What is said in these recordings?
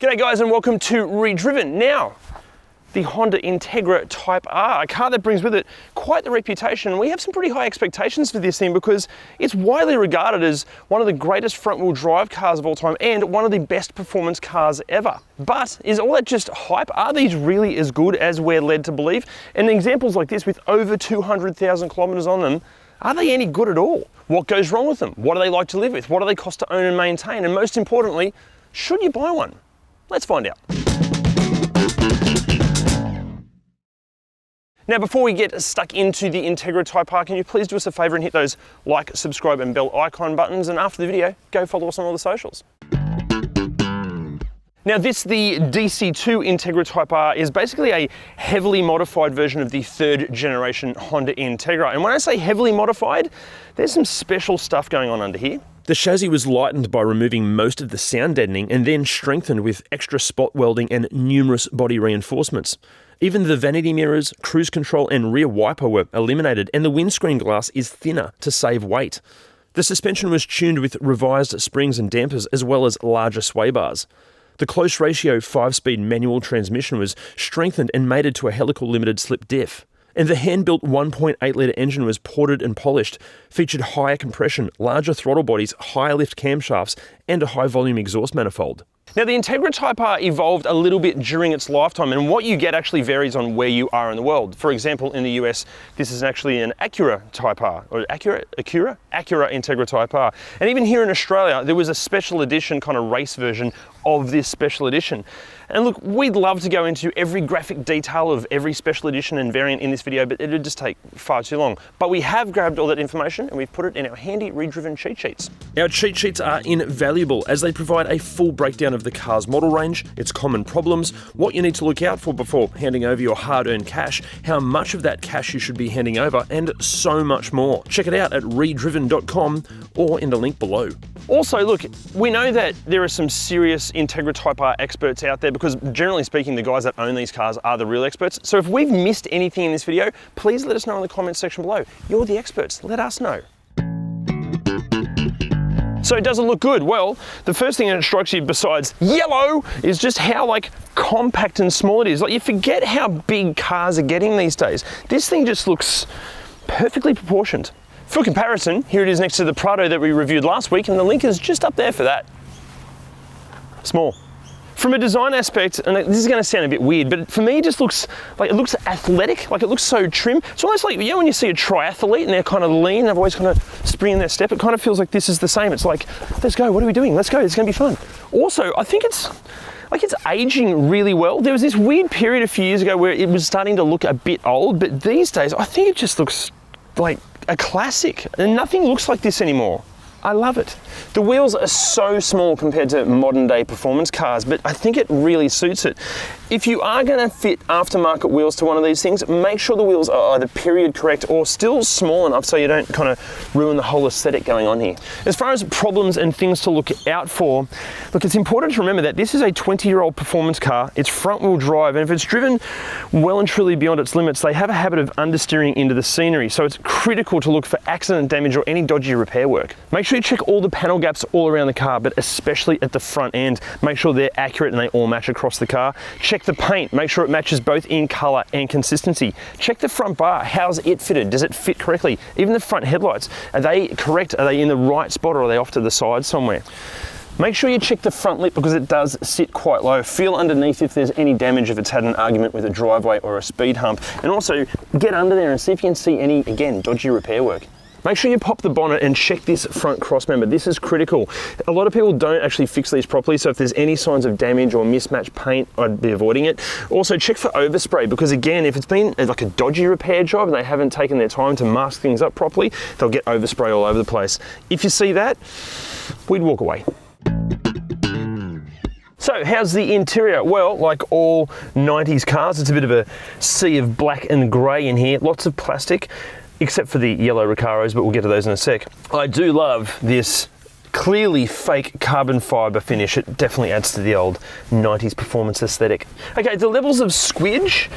G'day guys and welcome to ReDriven. Now, the Honda Integra Type R, a car that brings with it quite the reputation. We have some pretty high expectations for this thing because it's widely regarded as one of the greatest front-wheel drive cars of all time and one of the best performance cars ever. But is all that just hype? Are these really as good as we're led to believe? And examples like this with over 200,000 kilometers on them, are they any good at all? What goes wrong with them? What do they like to live with? What do they cost to own and maintain? And most importantly, should you buy one? Let's find out. Now, before we get stuck into the Integra Type R, can you please do us a favor and hit those like, subscribe and bell icon buttons, and after the video, go follow us on all the socials. Now the DC2 Integra Type R is basically a heavily modified version of the third generation Honda Integra. And when I say heavily modified, there's some special stuff going on under here. The chassis was lightened by removing most of the sound deadening and then strengthened with extra spot welding and numerous body reinforcements. Even the vanity mirrors, cruise control and rear wiper were eliminated, and the windscreen glass is thinner to save weight. The suspension was tuned with revised springs and dampers as well as larger sway bars. The close ratio 5-speed manual transmission was strengthened and mated to a helical limited slip diff. And the hand-built 1.8-litre engine was ported and polished, featured higher compression, larger throttle bodies, higher lift camshafts, and a high-volume exhaust manifold. Now, the Integra Type R evolved a little bit during its lifetime, and what you get actually varies on where you are in the world. For example, in the US, this is actually an Acura Type R, or Acura Integra Type R. And even here in Australia, there was a special edition kind of race version of this special edition. And look, we'd love to go into every graphic detail of every special edition and variant in this video, but it would just take far too long. But we have grabbed all that information and we've put it in our handy ReDriven cheat sheets. Our cheat sheets are invaluable as they provide a full breakdown of the car's model range, its common problems, what you need to look out for before handing over your hard-earned cash, how much of that cash you should be handing over, and so much more. Check it out at redriven.com or in the link below. Also, look, we know that there are some serious Integra Type R experts out there because generally speaking, the guys that own these cars are the real experts. So if we've missed anything in this video, please let us know in the comments section below. You're the experts, let us know. So does it look good? Well, the first thing that strikes you besides yellow is just how compact and small it is. You forget how big cars are getting these days. This thing just looks perfectly proportioned. For comparison, here it is next to the Prado that we reviewed last week, and the link is just up there for that. Small. From a design aspect, and this is going to sound a bit weird, but for me it just looks like it looks athletic, like it looks so trim. It's almost like, when you see a triathlete and they're kind of lean, they've always kind of springing their step, it kind of feels like this is the same. It's like, let's go, what are we doing? Let's go, it's going to be fun. Also, I think it's aging really well. There was this weird period a few years ago where it was starting to look a bit old, but these days I think it just looks like a classic, and nothing looks like this anymore. I love it. The wheels are so small compared to modern day performance cars, but I think it really suits it. If you are going to fit aftermarket wheels to one of these things, make sure the wheels are either period correct or still small enough so you don't kind of ruin the whole aesthetic going on here. As far as problems and things to look out for, look, it's important to remember that this is a 20-year-old performance car. It's front-wheel drive, and if it's driven well and truly beyond its limits, they have a habit of understeering into the scenery, so it's critical to look for accident damage or any dodgy repair work. Make sure you check all the panel gaps all around the car, but especially at the front end. Make sure they're accurate and they all match across the car. Check the paint, make sure it matches both in color and consistency. Check the front bar, how's it fitted? Does it fit correctly? Even the front headlights, are they correct? Are they in the right spot, or are they off to the side somewhere? Make sure you check the front lip because it does sit quite low. Feel underneath if there's any damage, if it's had an argument with a driveway or a speed hump. And also get under there and see if you can see any, again, dodgy repair work. Make sure you pop the bonnet and check this front cross member. This is critical. A lot of people don't actually fix these properly, so if there's any signs of damage or mismatched paint, I'd be avoiding it. Also, check for overspray, because again, if it's been like a dodgy repair job and they haven't taken their time to mask things up properly, they'll get overspray all over the place. If you see that, we'd walk away. So how's the interior? Well, like all 90s cars, it's a bit of a sea of black and grey in here. Lots of plastic, except for the yellow Recaros, but we'll get to those in a sec. I do love this clearly fake carbon fibre finish. It definitely adds to the old 90s performance aesthetic. Okay, the levels of squidge,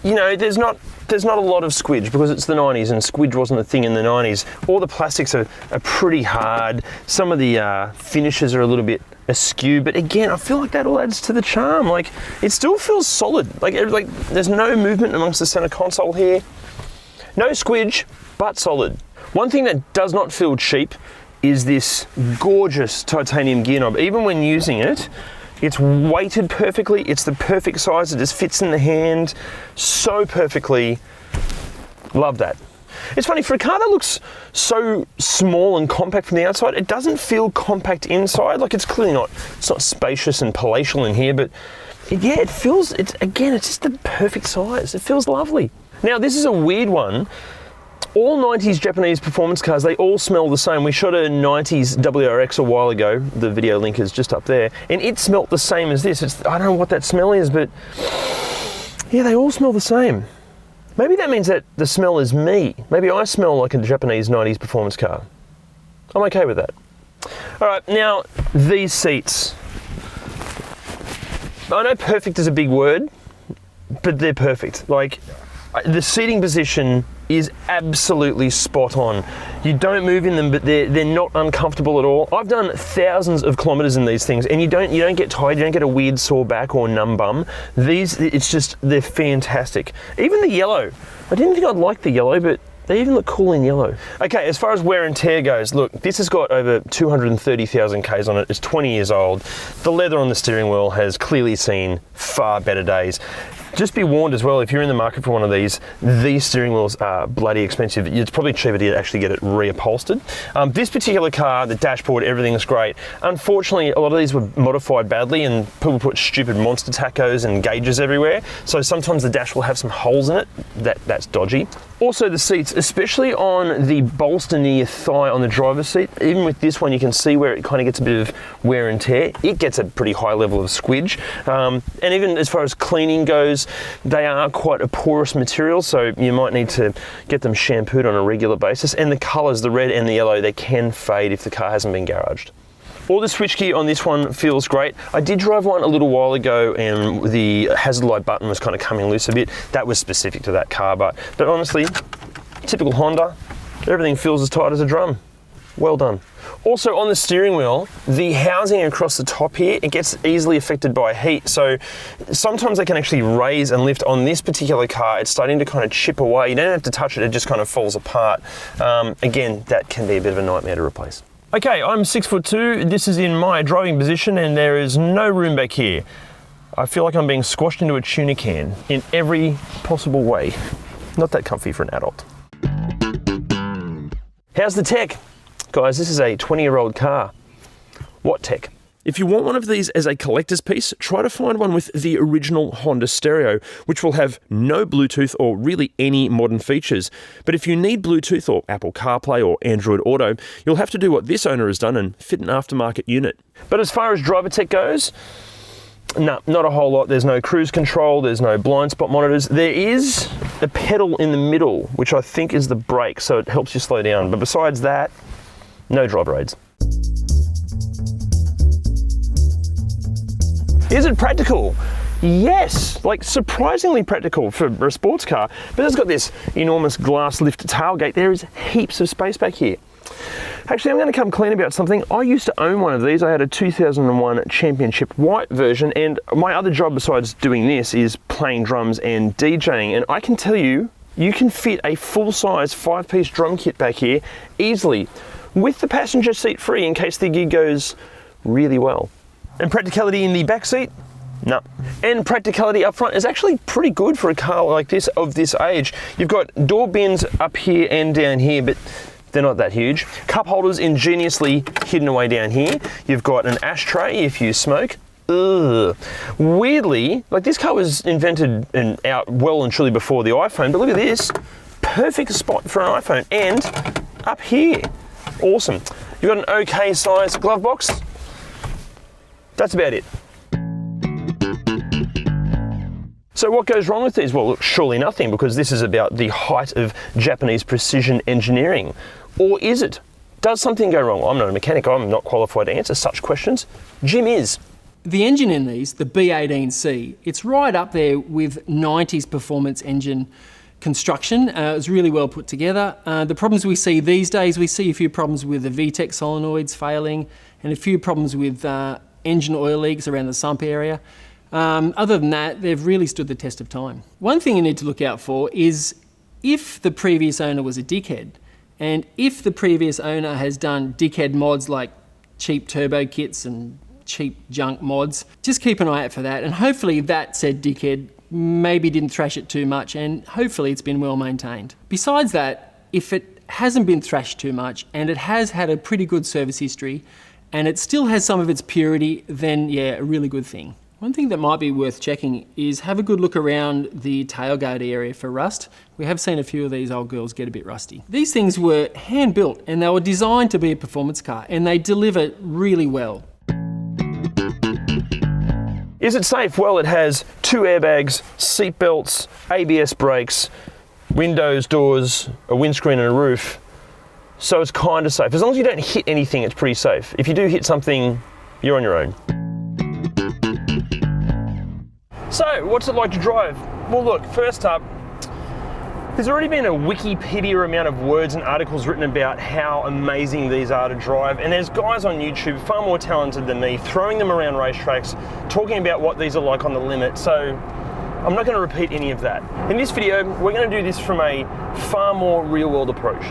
there's not a lot of squidge because it's the 90s and squidge wasn't a thing in the 90s. All the plastics are pretty hard. Some of the finishes are a little bit askew, but again, I feel like that all adds to the charm. Like, it still feels solid. Like there's no movement amongst the center console here. No squidge, but solid. One thing that does not feel cheap is this gorgeous titanium gear knob. Even when using it, it's weighted perfectly. It's the perfect size. It just fits in the hand so perfectly. Love that. It's funny, for a car that looks so small and compact from the outside, it doesn't feel compact inside. Like, it's clearly not, it's not spacious and palatial in here, but yeah, it feels, it's just the perfect size. It feels lovely. Now, this is a weird one. All 90s Japanese performance cars, they all smell the same. We shot a 90s WRX a while ago. The video link is just up there. And it smelt the same as this. I don't know what that smell is, but yeah, they all smell the same. Maybe that means that the smell is me. Maybe I smell like a Japanese 90s performance car. I'm okay with that. All right, now these seats. I know perfect is a big word, but they're perfect. Like, the seating position is absolutely spot on. You don't move in them, but they're not uncomfortable at all. I've done thousands of kilometers in these things, and you don't get tired, you don't get a weird sore back or numb bum. These, they're fantastic. Even the yellow. I didn't think I'd like the yellow, but they even look cool in yellow. Okay, as far as wear and tear goes, look, this has got over 230,000 Ks on it. It's 20 years old. The leather on the steering wheel has clearly seen far better days. Just be warned as well, if you're in the market for one of these steering wheels are bloody expensive. It's probably cheaper to actually get it reupholstered. This particular car, the dashboard, everything's great. Unfortunately, a lot of these were modified badly and people put stupid monster tachos and gauges everywhere. So sometimes the dash will have some holes in it. That's dodgy. Also the seats, especially on the bolster near your thigh on the driver's seat, even with this one you can see where it kind of gets a bit of wear and tear. It gets a pretty high level of squidge. And even as far as cleaning goes, they are quite a porous material, so you might need to get them shampooed on a regular basis. And the colours, the red and the yellow, they can fade if the car hasn't been garaged. All the switchgear on this one feels great. I did drive one a little while ago and the hazard light button was kind of coming loose a bit. That was specific to that car, but honestly, typical Honda, everything feels as tight as a drum. Well done. Also on the steering wheel, the housing across the top here, it gets easily affected by heat. So sometimes they can actually raise and lift. On this particular car, it's starting to kind of chip away. You don't have to touch it, it just kind of falls apart. Again, that can be a bit of a nightmare to replace. Okay, I'm 6'2", this is in my driving position and there is no room back here. I feel like I'm being squashed into a tuna can in every possible way. Not that comfy for an adult. How's the tech? Guys, this is a 20-year-old car. What tech? If you want one of these as a collector's piece, try to find one with the original Honda stereo, which will have no Bluetooth or really any modern features. But if you need Bluetooth or Apple CarPlay or Android Auto, you'll have to do what this owner has done and fit an aftermarket unit. But as far as driver tech goes, no, not a whole lot. There's no cruise control, there's no blind spot monitors. There is a pedal in the middle, which I think is the brake, so it helps you slow down. But besides that, no driver aids. Is it practical? Yes, like surprisingly practical for a sports car, but it's got this enormous glass lift tailgate. There is heaps of space back here. Actually, I'm going to come clean about something. I used to own one of these. I had a 2001 Championship White version, and my other job besides doing this is playing drums and DJing, and I can tell you, you can fit a full-size 5-piece drum kit back here easily, with the passenger seat free in case the gig goes really well. And practicality in the back seat? No. And practicality up front is actually pretty good for a car like this, of this age. You've got door bins up here and down here, but they're not that huge. Cup holders ingeniously hidden away down here. You've got an ashtray if you smoke. Ugh. Weirdly, like this car was invented and out well and truly before the iPhone, but look at this. Perfect spot for an iPhone. And up here, awesome. You've got an okay size glove box. That's about it. So what goes wrong with these? Well, look, surely nothing, because this is about the height of Japanese precision engineering. Or is it? Does something go wrong? I'm not a mechanic, I'm not qualified to answer such questions. Jim is. The engine in these, the B18C, it's right up there with 90s performance engine construction. It's really well put together. The problems we see these days, we see a few problems with the VTEC solenoids failing and a few problems with engine oil leaks around the sump area. Other than that, they've really stood the test of time. One thing you need to look out for is if the previous owner was a dickhead, and if the previous owner has done dickhead mods like cheap turbo kits and cheap junk mods, just keep an eye out for that, and hopefully that said dickhead maybe didn't thrash it too much, and hopefully it's been well maintained. Besides that, if it hasn't been thrashed too much and it has had a pretty good service history and it still has some of its purity, then yeah, a really good thing. One thing that might be worth checking is have a good look around the tailgate area for rust. We have seen a few of these old girls get a bit rusty. These things were hand built and they were designed to be a performance car, and they deliver really well. Is it safe? Well, it has 2 airbags, seat belts, ABS brakes, windows, doors, a windscreen and a roof. So it's kind of safe. As long as you don't hit anything, it's pretty safe. If you do hit something, you're on your own. So, what's it like to drive? Well, look, first up, there's already been a Wikipedia amount of words and articles written about how amazing these are to drive, and there's guys on YouTube far more talented than me throwing them around racetracks, talking about what these are like on the limit, so I'm not going to repeat any of that. In this video, we're going to do this from a far more real-world approach.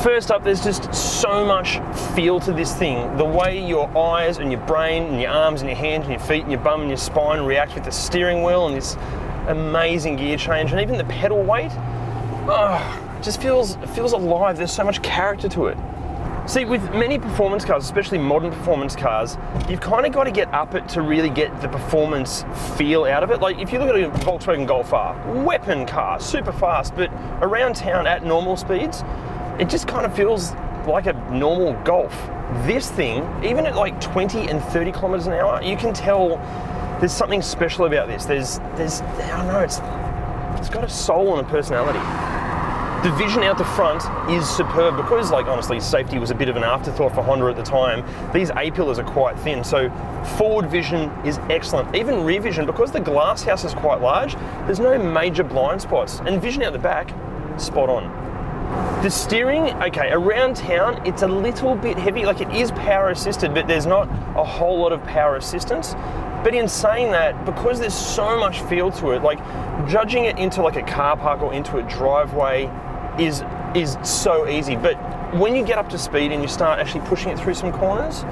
First up, there's just so much feel to this thing. The way your eyes and your brain and your arms and your hands and your feet and your bum and your spine react with the steering wheel and this amazing gear change, and even the pedal weight, it just feels alive. There's so much character to it. See, with many performance cars, especially modern performance cars, you've kind of got to get up it to really get the performance feel out of it. Like if you look at a Volkswagen Golf R, weapon car, super fast, but around town at normal speeds, it just kind of feels like a normal Golf. This thing, even at like 20 and 30 kilometers an hour, you can tell there's something special about this. There's I don't know, it's got a soul and a personality. The vision out the front is superb because, like, honestly, safety was a bit of an afterthought for Honda at the time. These A-pillars are quite thin, so forward vision is excellent. Even rear vision, because the glass house is quite large, there's no major blind spots. And vision out the back, spot on. The steering, okay, around town, it's a little bit heavy. Like, it is power assisted, but there's not a whole lot of power assistance. But in saying that, because there's so much feel to it, like judging it into like a car park or into a driveway is so easy. But when you get up to speed and you start actually pushing it through some corners,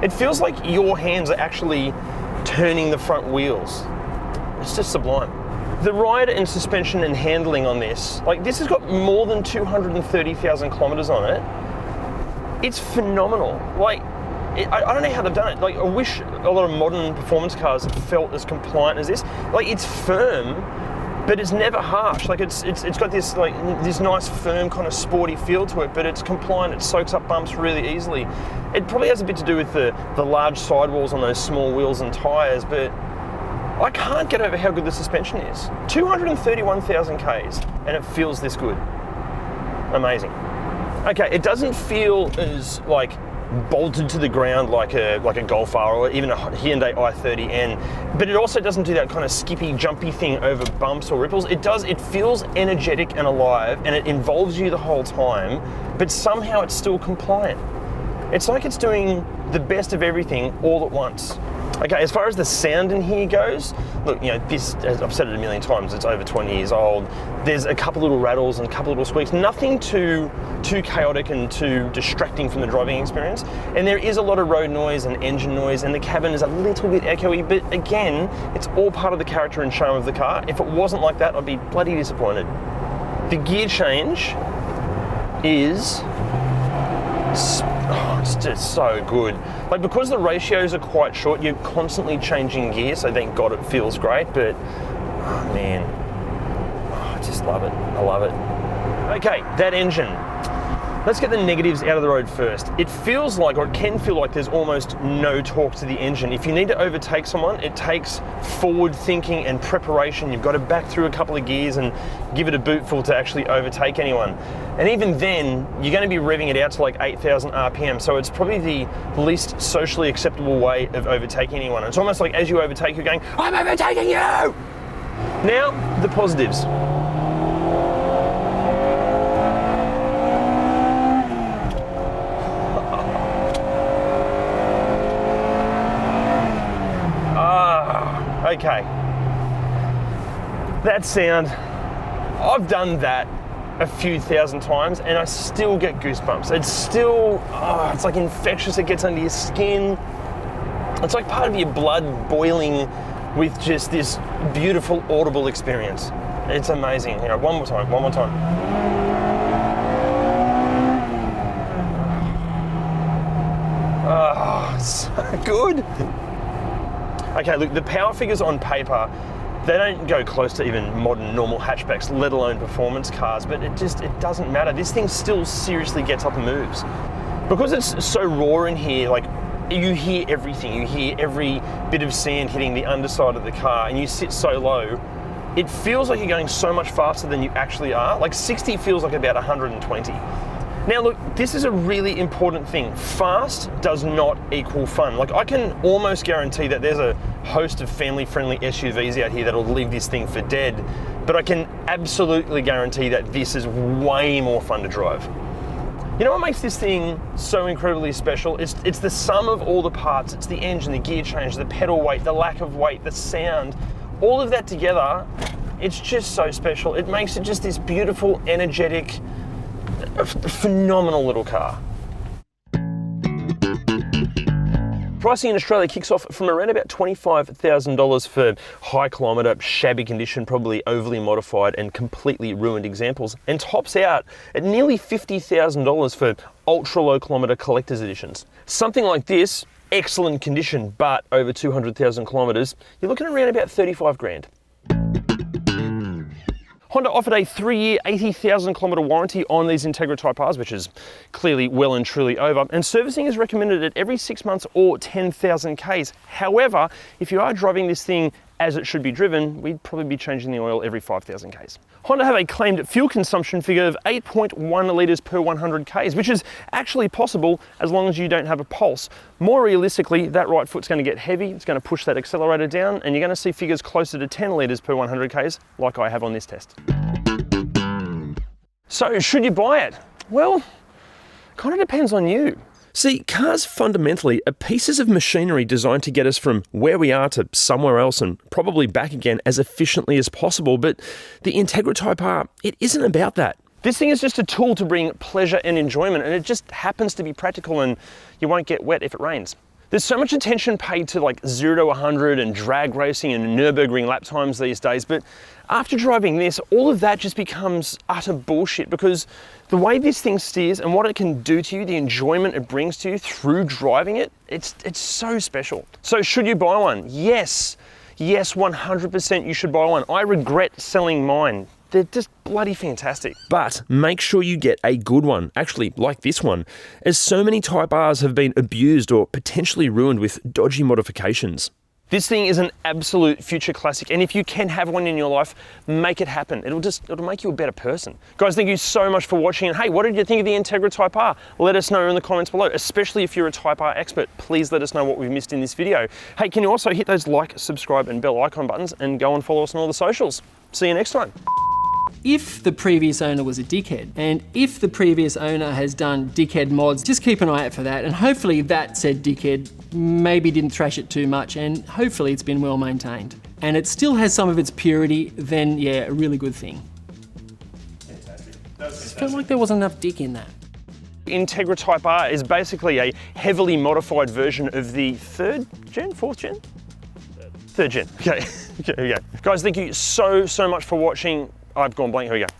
it feels like your hands are actually turning the front wheels. It's just sublime. The ride and suspension and handling on this, like this has got more than 230,000 kilometers on it. It's phenomenal. Like, I don't know how they've done it. Like, I wish a lot of modern performance cars felt as compliant as this. Like, it's firm, but it's never harsh. Like, it's got this like this nice firm kind of sporty feel to it, but it's compliant. It soaks up bumps really easily. It probably has a bit to do with the large sidewalls on those small wheels and tires, but I can't get over how good the suspension is. 231,000 Ks, and it feels this good. Amazing. Okay, it doesn't feel as like bolted to the ground like a Golf R or even a Hyundai i30N, but it also doesn't do that kind of skippy, jumpy thing over bumps or ripples. It feels energetic and alive, and it involves you the whole time, but somehow it's still compliant. It's like it's doing the best of everything all at once. Okay, as far as the sound in here goes, look, you know, this, as I've said it a million times, it's over 20 years old. There's a couple little rattles and a couple little squeaks, nothing too chaotic and too distracting from the driving experience. And there is a lot of road noise and engine noise, and the cabin is a little bit echoey, but again, it's all part of the character and charm of the car. If it wasn't like that, I'd be bloody disappointed. The gear change is it's just so good. Like, because the ratios are quite short, you're constantly changing gear, so thank God it feels great, but oh man, I just love it. I love it. Okay, that engine. Let's get the negatives out of the road first. It feels like, or it can feel like, there's almost no torque to the engine. If you need to overtake someone, it takes forward thinking and preparation. You've got to back through a couple of gears and give it a bootful to actually overtake anyone. And even then, you're going to be revving it out to like 8,000 RPM, so it's probably the least socially acceptable way of overtaking anyone. It's almost like as you overtake, you're going, I'm overtaking you! Now, the positives. Okay. That sound, I've done that a few thousand times and I still get goosebumps. It's still, it's like infectious, it gets under your skin. It's like part of your blood boiling with just this beautiful audible experience. It's amazing. You know, one more time. Oh, so good. Okay, look, the power figures on paper, they don't go close to even modern normal hatchbacks, let alone performance cars, but it doesn't matter. This thing still seriously gets up and moves. Because it's so raw in here, like, you hear everything. You hear every bit of sand hitting the underside of the car, and you sit so low, it feels like you're going so much faster than you actually are. Like 60 feels like about 120. Now look, this is a really important thing. Fast does not equal fun. Like I can almost guarantee that there's a host of family-friendly SUVs out here that'll leave this thing for dead, but I can absolutely guarantee that this is way more fun to drive. You know what makes this thing so incredibly special? It's the sum of all the parts. It's the engine, the gear change, the pedal weight, the lack of weight, the sound, all of that together, it's just so special. It makes it just this beautiful, energetic, phenomenal little car. Pricing in Australia kicks off from around about $25,000 for high kilometre, shabby condition, probably overly modified and completely ruined examples, and tops out at nearly $50,000 for ultra low kilometre collector's editions. Something like this, excellent condition, but over 200,000 kilometres, you're looking around about 35 grand. Honda offered a 3-year, 80,000 kilometre warranty on these Integra Type Rs, which is clearly well and truly over, and servicing is recommended at every 6 months or 10,000 Ks. However, if you are driving this thing as it should be driven, we'd probably be changing the oil every 5,000 Ks. Honda have a claimed fuel consumption figure of 8.1 litres per 100 Ks, which is actually possible as long as you don't have a pulse. More realistically, that right foot's going to get heavy, it's going to push that accelerator down, and you're going to see figures closer to 10 litres per 100 Ks, like I have on this test. So, should you buy it? Well, kind of depends on you. See, cars fundamentally are pieces of machinery designed to get us from where we are to somewhere else and probably back again as efficiently as possible, but the Integra Type R, it isn't about that. This thing is just a tool to bring pleasure and enjoyment, and it just happens to be practical, and you won't get wet if it rains. There's so much attention paid to like 0 to 100 and drag racing and Nürburgring lap times these days, but after driving this, all of that just becomes utter bullshit, because the way this thing steers and what it can do to you, the enjoyment it brings to you through driving it, it's so special. So should you buy one? Yes, 100% you should buy one. I regret selling mine. They're just bloody fantastic. But make sure you get a good one, actually like this one, as so many Type Rs have been abused or potentially ruined with dodgy modifications. This thing is an absolute future classic, and if you can have one in your life, make it happen. It'll make you a better person. Guys, thank you so much for watching, and hey, what did you think of the Integra Type R? Let us know in the comments below, especially if you're a Type R expert. Please let us know what we've missed in this video. Hey, can you also hit those like, subscribe, and bell icon buttons, and go and follow us on all the socials. See you next time. If the previous owner was a dickhead, and if the previous owner has done dickhead mods, just keep an eye out for that, and hopefully that said dickhead maybe didn't thrash it too much, and hopefully it's been well maintained. And it still has some of its purity, then yeah, a really good thing. Fantastic. I felt like there wasn't enough dick in that. Integra Type R is basically a heavily modified version of the 3rd gen, 4th gen? 3rd gen, okay. Here we go. Guys, thank you so much for watching. I've gone blank, here we go.